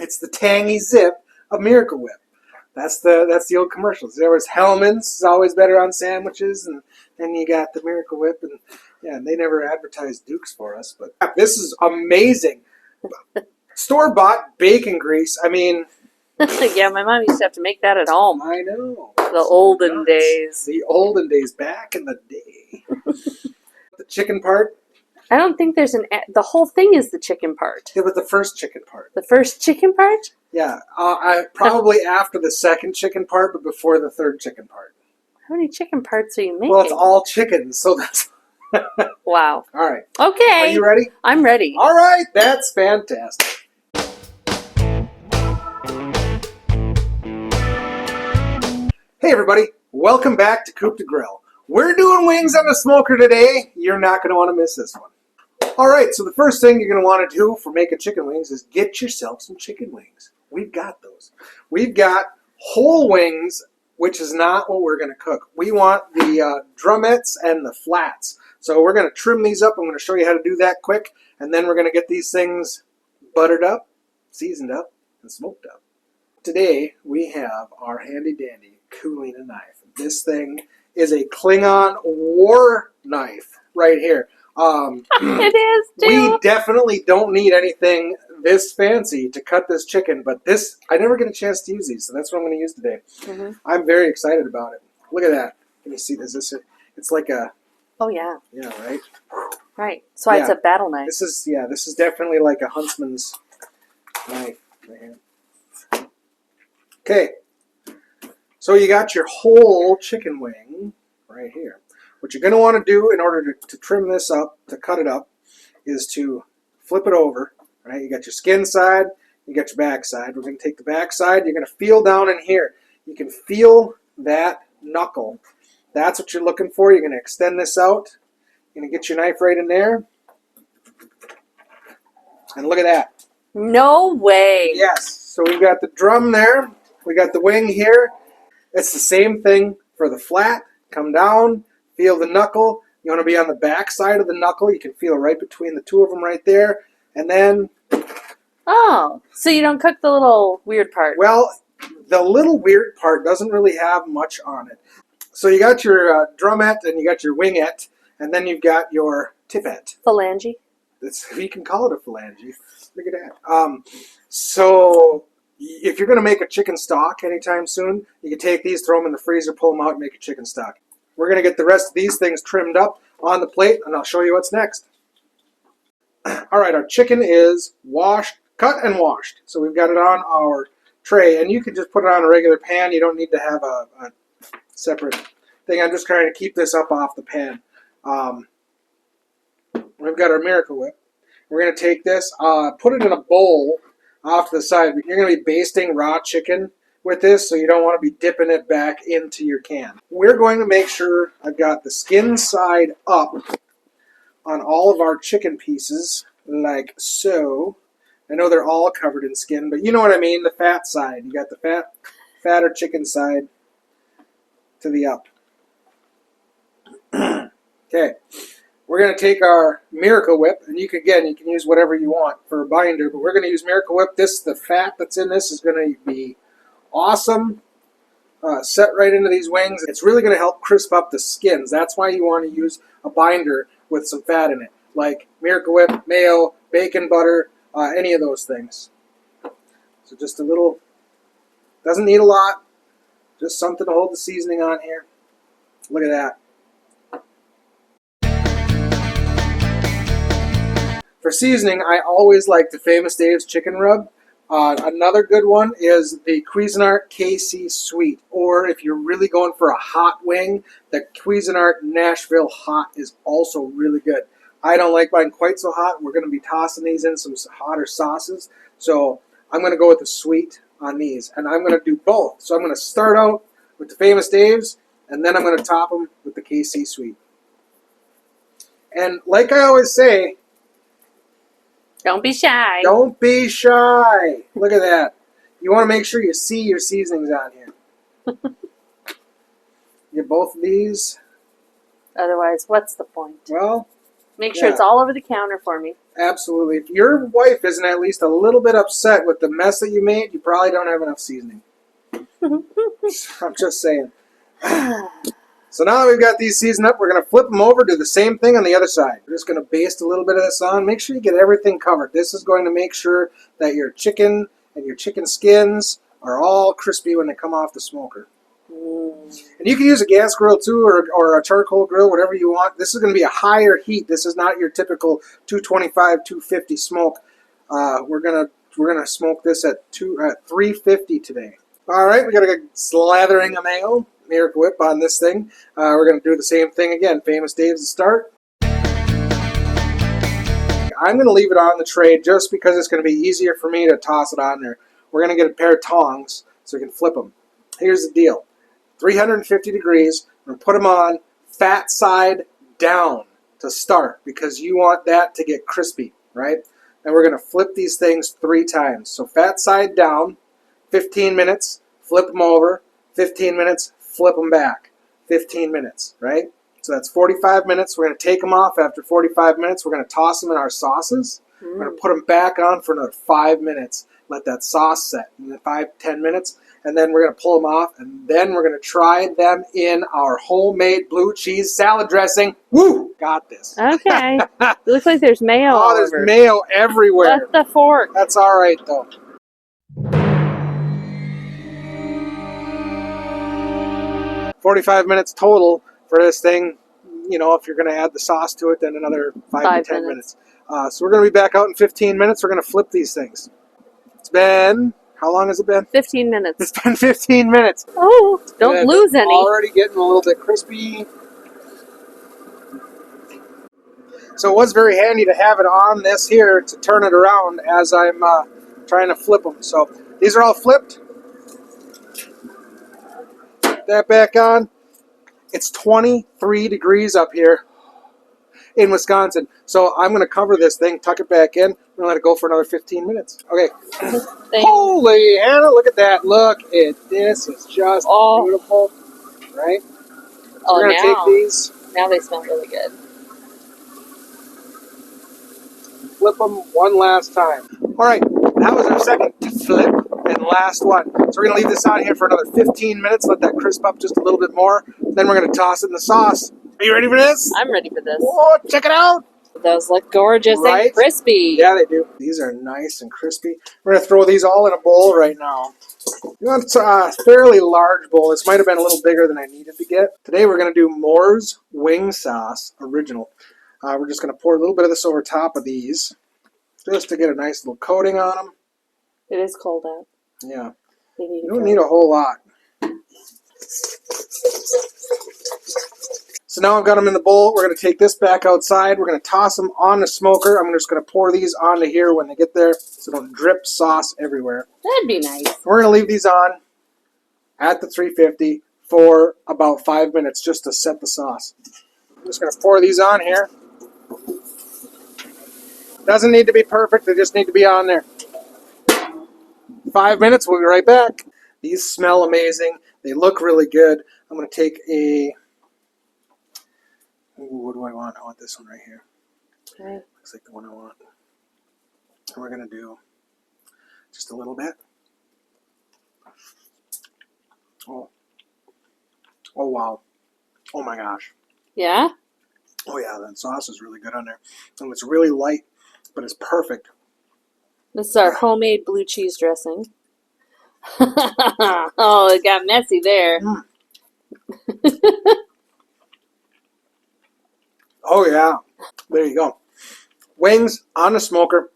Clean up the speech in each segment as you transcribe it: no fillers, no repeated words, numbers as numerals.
It's the tangy zip of Miracle Whip. That's the old commercials. There was Hellman's is always better on sandwiches, and then you got the Miracle Whip, and yeah, they never advertised Dukes for us. But this is amazing. Store-bought bacon grease. I mean, yeah, my mom used to have to make that at home. I know. The olden days. The olden days, back in the day. The chicken part. I don't think there's the whole thing is the chicken part. It was the first chicken part. The first chicken part? Yeah, probably after the second chicken part, but before the third chicken part. How many chicken parts are you making? Well, it's all chicken, so that's... Wow. All right. Okay. Are you ready? I'm ready. All right, that's fantastic. Hey everybody, welcome back to Coop to Grill. We're doing wings on the smoker today. You're not going to want to miss this one. All right, so the first thing you're going to want to do for making chicken wings is get yourself some chicken wings. We've got those. We've got whole wings, which is not what we're going to cook. We want the drumettes and the flats. So we're going to trim these up. I'm going to show you how to do that quick, and then we're going to get these things buttered up, seasoned up, and smoked up. Today we have our handy dandy Kulina knife. This thing is a Klingon war knife right here. It is too. We definitely don't need anything this fancy to cut this chicken, but this, I never get a chance to use these, so that's what I'm going to use today. I'm very excited about it. Look at that. Can you see this? It's like a... Oh, yeah. Yeah, right? Right. So it's a battle knife. This is definitely like a huntsman's knife right here. Okay. So you got your whole chicken wing right here. What you're going to want to do in order to trim this up, to cut it up, is to flip it over. Right? You got your skin side, you got your back side. We're going to take the back side. You're going to feel down in here. You can feel that knuckle. That's what you're looking for. You're going to extend this out. You're going to get your knife right in there. And look at that. No way. Yes. So we've got the drum there. We got the wing here. It's the same thing for the flat. Come down. Feel the knuckle. You want to be on the back side of the knuckle. You can feel right between the two of them right there. And then... Oh, so you don't cook the little weird part. Well, the little weird part doesn't really have much on it. So you got your drumette and you got your wingette. And then you've got your tippette. Phalange. You can call it a phalange. Look at that. So if you're going to make a chicken stock anytime soon, you can take these, throw them in the freezer, pull them out, and make a chicken stock. We're going to get the rest of these things trimmed up on the plate, and I'll show you what's next. All right, our chicken is washed, cut and washed. So we've got it on our tray, and you can just put it on a regular pan. You don't need to have a separate thing. I'm just trying to keep this up off the pan. We've got our Miracle Whip. We're going to take this, put it in a bowl off to the side. You're going to be basting raw chicken with this, so you don't want to be dipping it back into your can. We're going to make sure I've got the skin side up on all of our chicken pieces, like so. I know they're all covered in skin, but you know what I mean, the fat side. You got the fatter chicken side to the up. Okay. We're going to take our Miracle Whip, and you can use whatever you want for a binder, but we're going to use Miracle Whip. The fat that's in this is going to be awesome. Set right into these wings. It's really going to help crisp up the skins. That's why you want to use a binder with some fat in it, like Miracle Whip, mayo, bacon, butter, any of those things. So just a little, doesn't need a lot, just something to hold the seasoning on here. Look at that. For seasoning, I always like the Famous Dave's chicken rub. Another good one is the Cuisinart KC Sweet. Or if you're really going for a hot wing, the Cuisinart Nashville Hot is also really good. I don't like mine quite so hot. We're going to be tossing these in some hotter sauces. So I'm going to go with the sweet on these. And I'm going to do both. So I'm going to start out with the Famous Dave's, and then I'm going to top them with the KC Sweet. And like I always say, don't be shy. don't be shy. Look at that. You want to make sure you see your seasonings on here. Get both of these. Otherwise, what's the point? Well, make sure it's all over the counter for me. Absolutely. If your wife isn't at least a little bit upset with the mess that you made, you probably don't have enough seasoning. I'm just saying. So now that we've got these seasoned up, we're going to flip them over, do the same thing on the other side. We're just going to baste a little bit of this on. Make sure you get everything covered. This is going to make sure that your chicken and your chicken skins are all crispy when they come off the smoker. And you can use a gas grill too, or a charcoal grill, whatever you want. This is going to be a higher heat. This is not your typical 225, 250 smoke. We're gonna smoke this at 350 today. All right, we got a slathering of mayo, Miracle Whip on this thing. We're gonna do the same thing again. Famous Dave's to start. I'm gonna leave it on the tray just because it's gonna be easier for me to toss it on there. We're gonna get a pair of tongs so we can flip them. Here's the deal. 350 degrees, we're going to put them on fat side down to start because you want that to get crispy, right? And we're going to flip these things 3 times. So fat side down, 15 minutes, flip them over, 15 minutes, flip them back, 15 minutes, right? So that's 45 minutes. We're going to take them off after 45 minutes. We're going to toss them in our sauces. We're going to put them back on for another 5 minutes. Let that sauce set in 5-10 minutes. And then we're going to pull them off, and then we're going to try them in our homemade blue cheese salad dressing. Woo! Got this. Okay. It looks like there's mayo all there's over. mayo everywhere. What's the fork? That's all right, though. "45 minutes total for this thing. You know, if you're going to add the sauce to it, then another 5 to 10 minutes. So we're going to be back out in 15 minutes. We're going to flip these things. It's been... How long has it been? 15 minutes. It's been 15 minutes. Oh, don't lose any. Already getting a little bit crispy. So it was very handy to have it on this here to turn it around as I'm trying to flip them. So these are all flipped. Put that back on. It's 23 degrees up here in Wisconsin. So I'm going to cover this thing, tuck it back in, and let it go for another 15 minutes. Okay. Holy Hannah, look at that. Look at this. It's just beautiful. Right? Oh, we're going to take these. Now they smell really good. Flip them one last time. All right. That was our second flip and last one. So we're going to leave this on here for another 15 minutes. Let that crisp up just a little bit more. Then we're going to toss it in the sauce. Are you ready for this? I'm ready for this. Oh, check it out. Those look gorgeous and crispy. Yeah, they do. These are nice and crispy. We're going to throw these all in a bowl right now. You want a fairly large bowl. This might have been a little bigger than I needed to get. Today we're going to do Moore's Wing Sauce Original. We're just going to pour a little bit of this over top of these just to get a nice little coating on them. It is cold out. Yeah. You don't need a whole lot. So now I've got them in the bowl. We're going to take this back outside. We're going to toss them on the smoker. I'm just going to pour these onto here when they get there so don't drip sauce everywhere. That'd be nice. We're going to leave these on at the 350 for about 5 minutes just to set the sauce. I'm just going to pour these on here. Doesn't need to be perfect. They just need to be on there. 5 minutes. We'll be right back. These smell amazing. They look really good. I'm going to take a... Ooh, what do I want? I want this one right here. Okay. Looks like the one I want. And we're going to do just a little bit. Oh, wow. Oh, my gosh. Yeah? Oh, yeah, that sauce is really good on there. And it's really light, but it's perfect. This is our homemade blue cheese dressing. Oh, it got messy there. Mm. Oh, yeah. There you go. Wings on the smoker.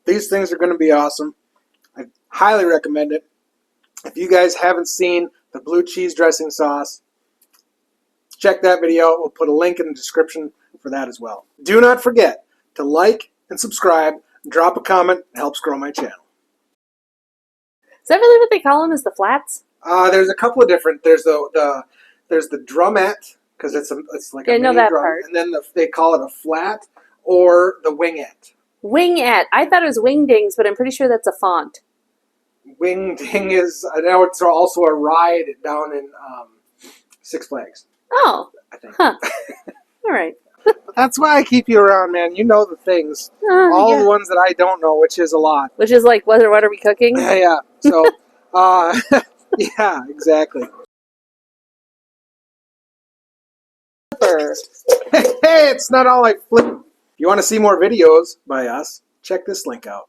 These things are going to be awesome. I highly recommend it. If you guys haven't seen the blue cheese dressing sauce, check that video out. We'll put a link in the description for that as well. Do not forget to like and subscribe, and drop a comment. It helps grow my channel. Is that really what they call them? Is the flats? There's a couple of different. There's the drumette, because it's like a mini that drum, part. and then they call it a flat or the wingette. Wingette. I thought it was wingdings, but I'm pretty sure that's a font. Wingding is, I know it's also a ride down in Six Flags. Oh. I think. Huh. All right. That's why I keep you around, man. You know the things. All the ones that I don't know, which is a lot. Which is like, what are we cooking? Yeah. So, yeah, exactly. Hey, it's not all like flip. If you want to see more videos by us, check this link out.